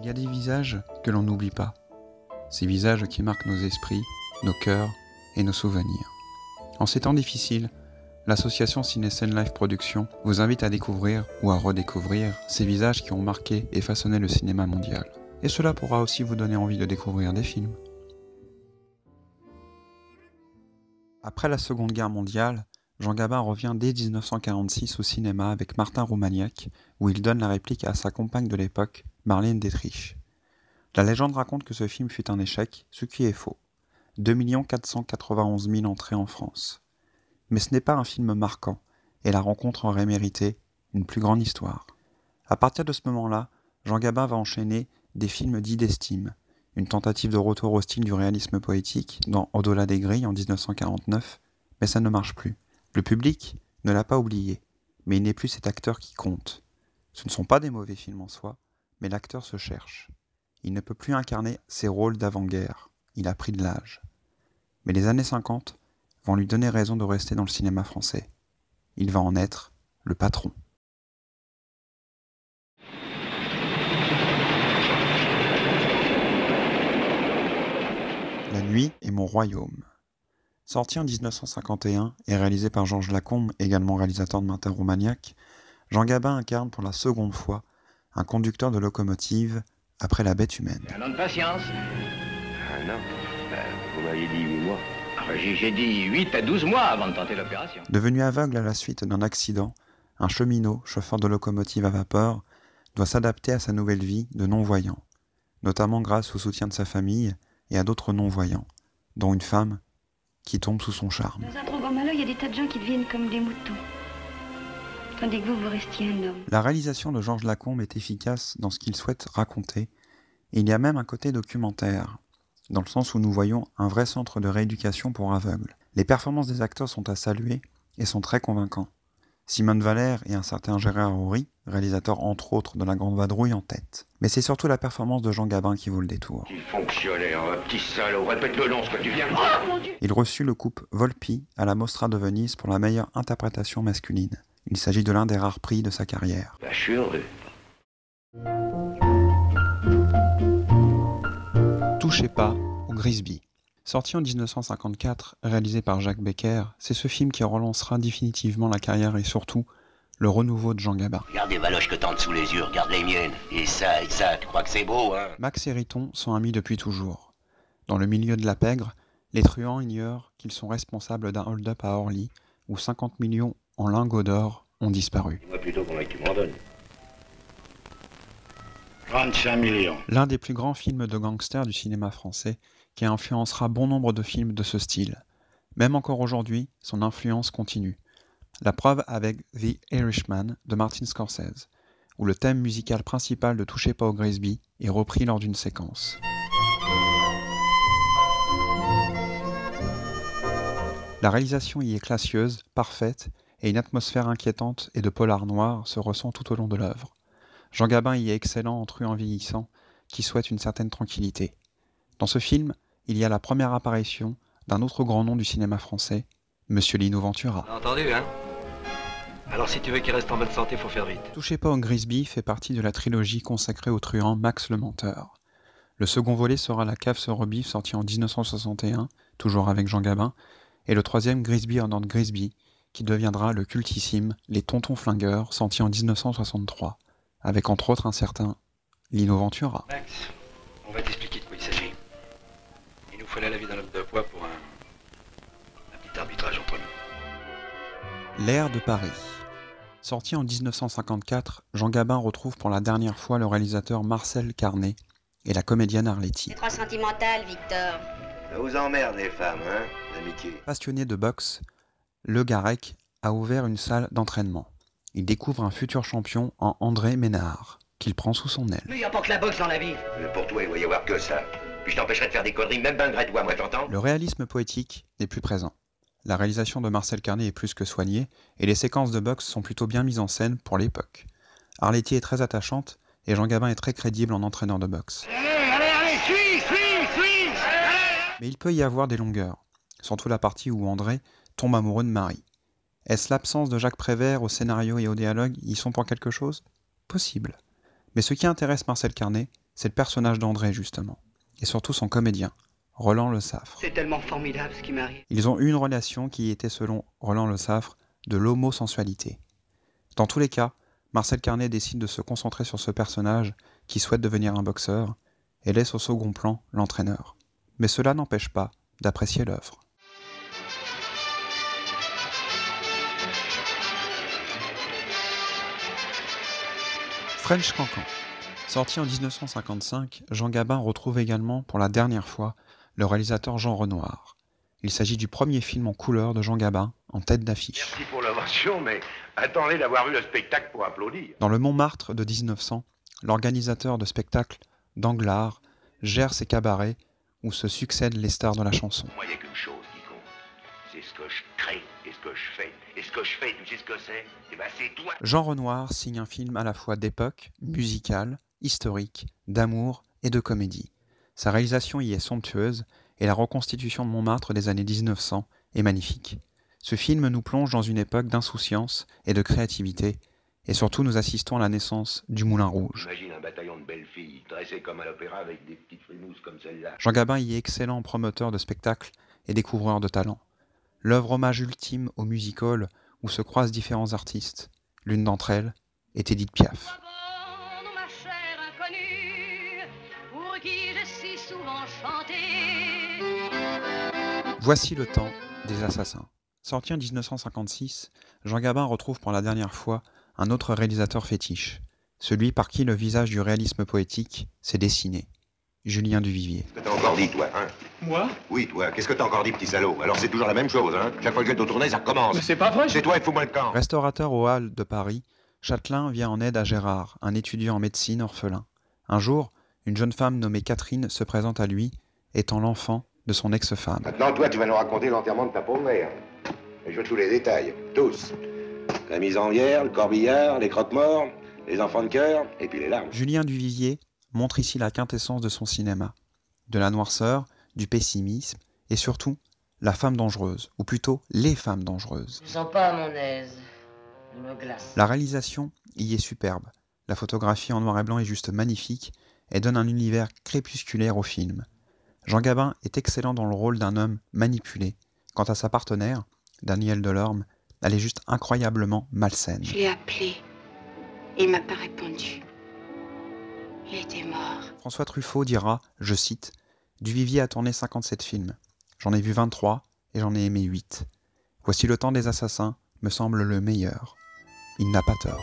Il y a des visages que l'on n'oublie pas, ces visages qui marquent nos esprits, nos cœurs et nos souvenirs. En ces temps difficiles, l'association Ciné-Scène Live Productions vous invite à découvrir ou à redécouvrir ces visages qui ont marqué et façonné le cinéma mondial. Et cela pourra aussi vous donner envie de découvrir des films. Après la Seconde Guerre mondiale, Jean Gabin revient dès 1946 au cinéma avec Martin Roumaniac, où il donne la réplique à sa compagne de l'époque, Marlène Dietrich. La légende raconte que ce film fut un échec, ce qui est faux. 2 491 000 entrées en France. Mais ce n'est pas un film marquant, et la rencontre aurait mérité une plus grande histoire. À partir de ce moment-là, Jean Gabin va enchaîner des films dits d'estime, une tentative de retour au style du réalisme poétique dans Au-delà des grilles en 1949, mais ça ne marche plus. Le public ne l'a pas oublié, mais il n'est plus cet acteur qui compte. Ce ne sont pas des mauvais films en soi, mais l'acteur se cherche. Il ne peut plus incarner ses rôles d'avant-guerre, il a pris de l'âge. Mais les années 50 vont lui donner raison de rester dans le cinéma français. Il va en être le patron. La nuit est mon royaume. Sorti en 1951 et réalisé par Georges Lacombe, également réalisateur de Martin Roumaniac, Jean Gabin incarne pour la seconde fois un conducteur de locomotive après La Bête humaine. Un an de patience. Un an vous m'aviez dit 8 mois. J'ai dit 8 à 12 mois avant de tenter l'opération. Devenu aveugle à la suite d'un accident, un cheminot, chauffeur de locomotive à vapeur, doit s'adapter à sa nouvelle vie de non-voyant, notamment grâce au soutien de sa famille et à d'autres non-voyants, dont une femme qui tombe sous son charme. Dans un trop grand malheur, il y a des tas de gens qui deviennent comme des moutons. Tandis que vous restiez un homme. La réalisation de Georges Lacombe est efficace dans ce qu'il souhaite raconter, et il y a même un côté documentaire, dans le sens où nous voyons un vrai centre de rééducation pour aveugles. Les performances des acteurs sont à saluer et sont très convaincants. Simone Valère et un certain Gérard Houry, réalisateur entre autres de La Grande Vadrouille, en tête. Mais c'est surtout la performance de Jean Gabin qui vaut le détour. Petit fonctionnaire, petit salaud, répète le nom ce que tu viens. Oh mon Dieu! Il reçut le coupe Volpi à la Mostra de Venise pour la meilleure interprétation masculine. Il s'agit de l'un des rares prix de sa carrière. Bah, je suis heureux. Touchez pas au Grisby. Sorti en 1954, réalisé par Jacques Becker, c'est ce film qui relancera définitivement la carrière et surtout le renouveau de Jean Gabin. Regarde les valoches que t'as en dessous les yeux, regarde les miennes. Et ça, tu crois que c'est beau, hein? Max et Riton sont amis depuis toujours. Dans le milieu de la pègre, les truands ignorent qu'ils sont responsables d'un hold-up à Orly, où 50 millions en lingots d'or ont disparu. Dis-moi plutôt combien tu m'en donnes. 35 millions. L'un des plus grands films de gangsters du cinéma français, qui influencera bon nombre de films de ce style. Même encore aujourd'hui, son influence continue. La preuve avec The Irishman de Martin Scorsese, où le thème musical principal de Touchez pas au Grisby est repris lors d'une séquence. La réalisation y est classieuse, parfaite, et une atmosphère inquiétante et de polar noir se ressent tout au long de l'œuvre. Jean Gabin y est excellent en truand vieillissant, qui souhaite une certaine tranquillité. Dans ce film, il y a la première apparition d'un autre grand nom du cinéma français, Monsieur Lino Ventura. T'as entendu, hein? Alors si tu veux qu'il reste en bonne santé, faut faire vite. Touchez pas au Grisby fait partie de la trilogie consacrée au truand Max le Menteur. Le second volet sera La Cave se rebiffe, sorti en 1961, toujours avec Jean Gabin, et le troisième Grisby Ordonne Grisby, qui deviendra le cultissime Les Tontons Flingueurs, sorti en 1963, avec entre autres un certain Lino Ventura. Max, on va t'expliquer de quoi il s'agit. Il nous fallait la vie d'un homme de poids pour un petit arbitrage entre nous. L'air de Paris. Sorti en 1954, Jean Gabin retrouve pour la dernière fois le réalisateur Marcel Carné et la comédienne Arletty. C'est trop sentimental, Victor. Ça vous emmerde les femmes, hein, l'amitié. Passionné de boxe, Le Garec a ouvert une salle d'entraînement. Il découvre un futur champion en André Ménard, qu'il prend sous son aile. Mais il n'y a pas que la boxe dans la vie. Mais pour toi, il va y avoir que ça. Puis je t'empêcherai de faire des conneries, même malgré toi, moi, t'entends? Le réalisme poétique n'est plus présent. La réalisation de Marcel Carné est plus que soignée, et les séquences de boxe sont plutôt bien mises en scène pour l'époque. Arletty est très attachante, et Jean Gabin est très crédible en entraîneur de boxe. Allez, suis. Mais il peut y avoir des longueurs, surtout la partie où André tombe amoureux de Marie. Est-ce l'absence de Jacques Prévert au scénario et au dialogue y sont pour quelque chose? Possible. Mais ce qui intéresse Marcel Carné, c'est le personnage d'André justement, et surtout son comédien, Roland Le Saffre. C'est tellement formidable ce qui m'arrive. Ils ont eu une relation qui était, selon Roland Le Saffre, de l'homosensualité. Dans tous les cas, Marcel Carné décide de se concentrer sur ce personnage qui souhaite devenir un boxeur et laisse au second plan l'entraîneur. Mais cela n'empêche pas d'apprécier l'œuvre. French Cancan. Sorti en 1955, Jean Gabin retrouve également pour la dernière fois le réalisateur Jean Renoir. Il s'agit du premier film en couleur de Jean Gabin en tête d'affiche. Merci pour l'invention, mais attendez d'avoir vu le spectacle pour applaudir. Dans le Montmartre de 1900, l'organisateur de spectacles Danglars gère ses cabarets où se succèdent les stars de la chanson. Moi, il n'y a qu'une chose qui compte. C'est ce que je crée et ce que je fais. Et ce que je fais, tu sais ce que c'est? Eh ben, c'est toi. Jean Renoir signe un film à la fois d'époque, musical, historique, d'amour et de comédie. Sa réalisation y est somptueuse et la reconstitution de Montmartre des années 1900 est magnifique. Ce film nous plonge dans une époque d'insouciance et de créativité, et surtout nous assistons à la naissance du Moulin Rouge. Imagine un bataillon de belles filles, dressées comme à l'opéra avec des petites frimouses comme celle-là. Jean Gabin y est excellent promoteur de spectacles et découvreur de talents. L'œuvre hommage ultime au music-hall où se croisent différents artistes. L'une d'entre elles est Édith Piaf. Voici le temps des assassins. Sorti en 1956, Jean Gabin retrouve pour la dernière fois un autre réalisateur fétiche, celui par qui le visage du réalisme poétique s'est dessiné, Julien Duvivier. Qu'est-ce que t'as encore dit, toi, hein? Moi? Oui, toi, qu'est-ce que t'as encore dit, petit salaud? Alors c'est toujours la même chose, hein? Chaque fois que je vais te tourner, ça recommence. Mais c'est pas vrai. C'est toi et fous-moi le camp. Restaurateur aux Halles de Paris, Châtelain vient en aide à Gérard, un étudiant en médecine orphelin. Un jour, une jeune femme nommée Catherine se présente à lui, étant l'enfant de son ex-femme. Maintenant, toi, tu vas nous raconter l'enterrement de ta pauvre mère. Et je veux tous les détails, tous. La mise en bière, le corbillard, les croque-morts, les enfants de cœur, et puis les larmes. Julien Duvivier montre ici la quintessence de son cinéma. De la noirceur, du pessimisme, et surtout, la femme dangereuse, ou plutôt les femmes dangereuses. Je me sens pas à mon aise. Je me glace. La réalisation y est superbe. La photographie en noir et blanc est juste magnifique et donne un univers crépusculaire au film. Jean Gabin est excellent dans le rôle d'un homme manipulé. Quant à sa partenaire, Danielle Delorme, elle est juste incroyablement malsaine. Je l'ai appelé. Il m'a pas répondu. Il était mort. François Truffaut dira, je cite, « Duvivier a tourné 57 films. J'en ai vu 23 et j'en ai aimé 8. Voici le temps des assassins, me semble le meilleur. Il n'a pas tort. »